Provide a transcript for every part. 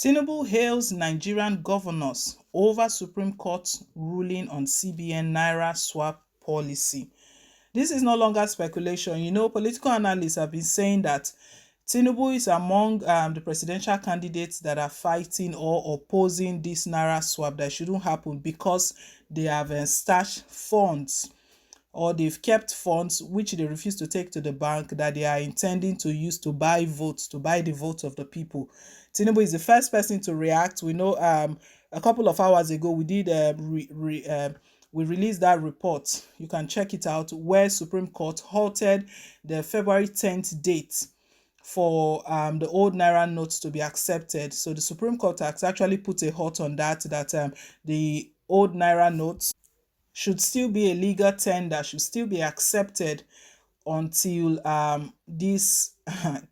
Tinubu hails Nigerian governors over Supreme Court ruling on CBN Naira swap policy. This is no longer speculation. Political analysts have been saying that Tinubu is among the presidential candidates that are fighting or opposing this Naira swap that shouldn't happen because they have stashed funds, or they've kept funds which they refuse to take to the bank that they are intending to use to buy votes, to buy the votes of the people. Tinubu is the first person to react. We know a couple of hours ago we did we released that report. You can check it out, where Supreme Court halted the February 10th date for the old Naira notes to be accepted. So the Supreme Court has actually put a halt on that the old Naira notes should still be a legal tender, should still be accepted until this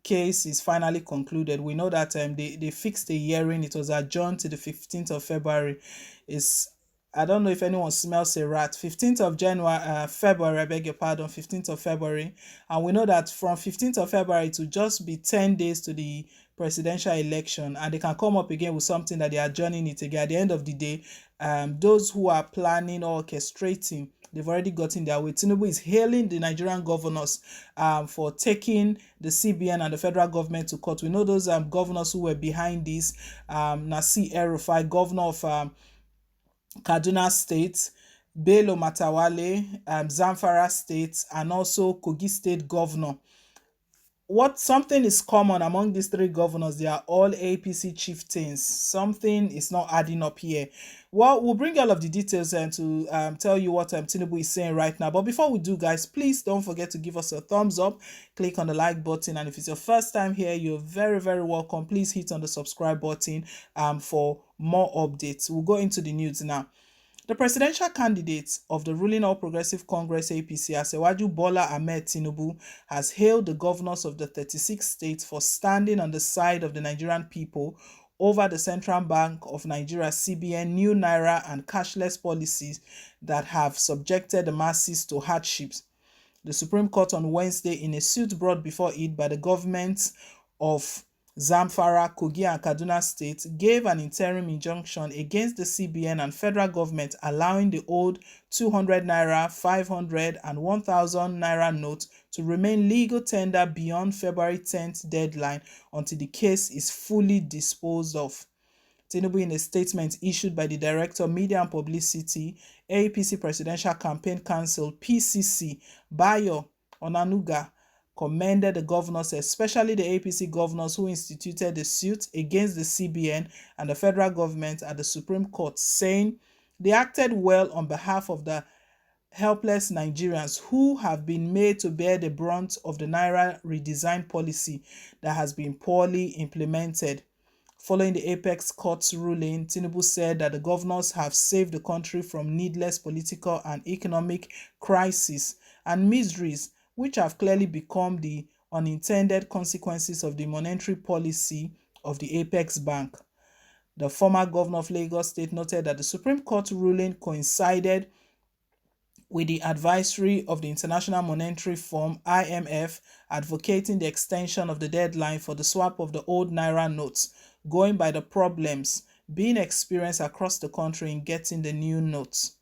case is finally concluded. We know that they fixed the hearing. It was adjourned to the 15th of February. I don't know if anyone smells a rat. 15th of February, I beg your pardon, 15th of February. And we know that from 15th of February to just be 10 days to the presidential election, and they can come up again with something that they are adjourning it again. At the end of the day, those who are planning or orchestrating, they've already gotten their way. Tinubu is hailing the Nigerian governors for taking the CBN and the federal government to court. We know those governors who were behind this. C0₦րջọng, governor of Kaduna State, Bello Matawale, Zamfara State, and also Kogi State governor. Something is common among these three governors. They are all APC chieftains. Something is not adding up here. Well, we'll bring all of the details to tell you what Tinubu is saying right now. But before we do, guys, please don't forget to give us a thumbs up. Click on the like button. And if it's your first time here, you're very, very welcome. Please hit on the subscribe button for more updates. We'll go into the news now. The presidential candidate of the ruling All Progressive Congress APC, C0₦ḵọng Bola Ahmed Tinubu, has hailed the governors of the 36 states for standing on the side of the Nigerian people over the Central Bank of Nigeria CBN new Naira and cashless policies that have subjected the masses to hardships. The Supreme Court on Wednesday, in a suit brought before it by the governments of Zamfara, Kogi, and Kaduna State, gave an interim injunction against the CBN and federal government, allowing the old 200 Naira, 500 and 1000 Naira notes to remain legal tender beyond February 10th deadline until the case is fully disposed of. Tinubu, in a statement issued by the Director, Media and Publicity, APC Presidential Campaign Council, PCC, Bayo Onanuga, commended the governors, especially the APC governors who instituted the suit against the CBN and the federal government at the Supreme Court, saying they acted well on behalf of the helpless Nigerians who have been made to bear the brunt of the Naira redesign policy that has been poorly implemented. Following the Apex Court's ruling, Tinubu said that the governors have saved the country from needless political and economic crises and miseries, which have clearly become the unintended consequences of the monetary policy of the Apex Bank. The former governor of Lagos State noted that the Supreme Court ruling coincided with the advisory of the International Monetary Fund (IMF) advocating the extension of the deadline for the swap of the old Naira notes, going by the problems being experienced across the country in getting the new notes.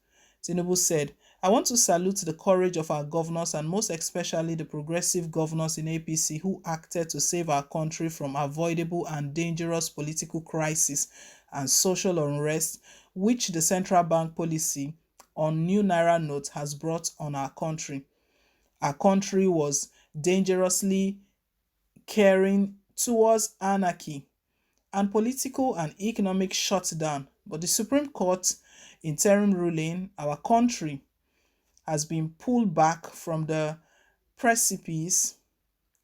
Tinubu said, "I want to salute the courage of our governors and most especially the progressive governors in APC who acted to save our country from avoidable and dangerous political crisis and social unrest which the central bank policy on new Naira notes has brought on our country. Our country was dangerously carrying towards anarchy and political and economic shutdown, but the Supreme Court interim ruling, our country has been pulled back from the precipice.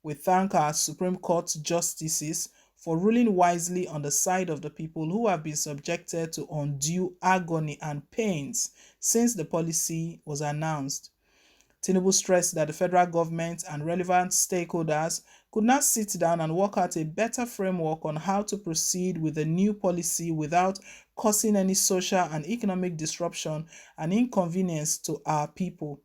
We thank our Supreme Court justices for ruling wisely on the side of the people who have been subjected to undue agony and pains since the policy was announced." Tinubu stressed that the federal government and relevant stakeholders could now sit down and work out a better framework on how to proceed with the new policy without causing any social and economic disruption and inconvenience to our people.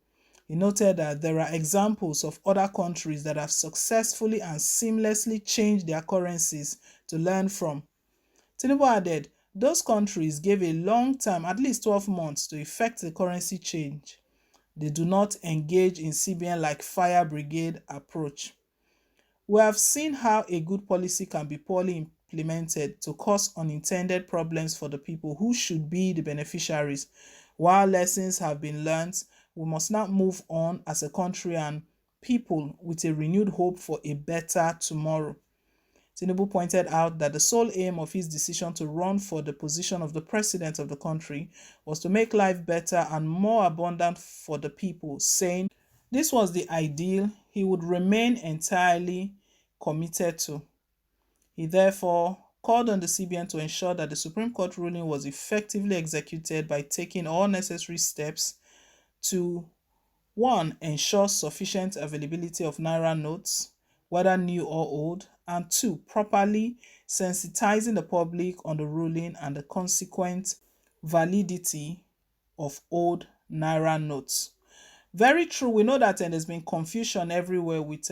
He noted that there are examples of other countries that have successfully and seamlessly changed their currencies to learn from. Tinubu added, those countries gave a long time, at least 12 months, to effect the currency change. They do not engage in CBN like fire brigade approach. We have seen how a good policy can be poorly implemented to cause unintended problems for the people who should be the beneficiaries. While lessons have been learned, we must now move on as a country and people with a renewed hope for a better tomorrow. Tinubu pointed out that the sole aim of his decision to run for the position of the president of the country was to make life better and more abundant for the people, saying this was the ideal he would remain entirely committed to. He therefore called on the CBN to ensure that the Supreme Court ruling was effectively executed by taking all necessary steps to 1. Ensure sufficient availability of Naira notes, whether new or old, and 2. Properly sensitizing the public on the ruling and the consequent validity of old Naira notes. Very true. We know that there's been confusion everywhere with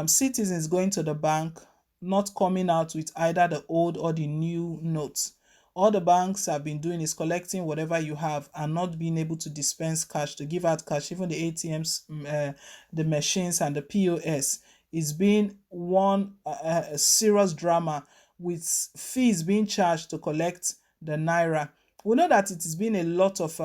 citizens going to the bank, not coming out with either the old or the new notes. All the banks have been doing is collecting whatever you have and not being able to dispense cash, to give out cash. Even the ATMs, the machines, and the POS is being one serious drama, with fees being charged to collect the Naira. We know that it has been a lot of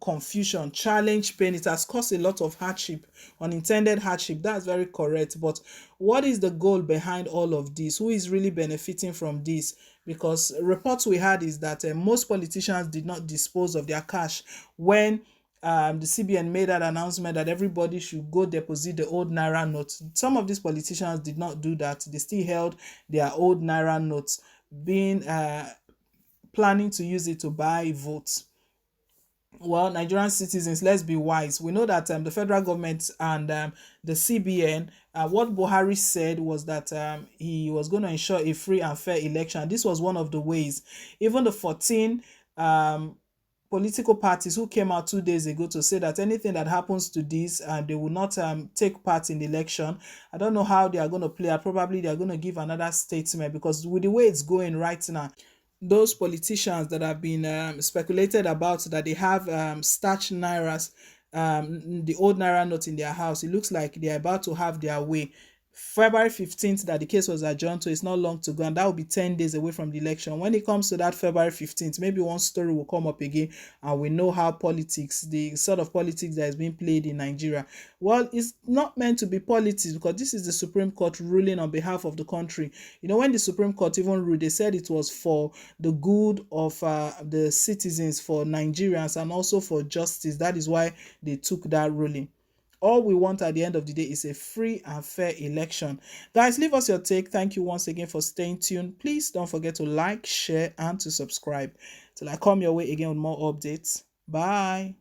confusion, challenge, pain. It has caused a lot of hardship, unintended hardship. That's very correct. But what is the goal behind all of this? Who is really benefiting from this? Because reports we had is that most politicians did not dispose of their cash when the CBN made that announcement that everybody should go deposit the old Naira notes. Some of these politicians did not do that. They still held their old Naira notes, being planning to use it to buy votes. Well, Nigerian citizens, let's be wise. We know that the federal government and the CBN, what Buhari said was that he was going to ensure a free and fair election. This was one of the ways. Even the 14 political parties who came out 2 days ago to say that anything that happens to this, they will not take part in the election. I don't know how they are going to play out. Probably they are going to give another statement, because with the way it's going right now, those politicians that have been speculated about that they have starch nairas, the old naira note in their house, it looks like they're about to have their way. February 15th that the case was adjourned to, it's not long to go, and that will be 10 days away from the election. When it comes to that February 15th, maybe one story will come up again, and we know how politics, the sort of politics that is being played in Nigeria. Well, it's not meant to be politics, because this is the Supreme Court ruling on behalf of the country. You know, when the Supreme Court even ruled, they said it was for the good of the citizens, for Nigerians, and also for justice. That is why they took that ruling. All we want at the end of the day is a free and fair election. Guys, leave us your take. Thank you once again for staying tuned. Please don't forget to like, share, and to subscribe. Till I come your way again with more updates. Bye.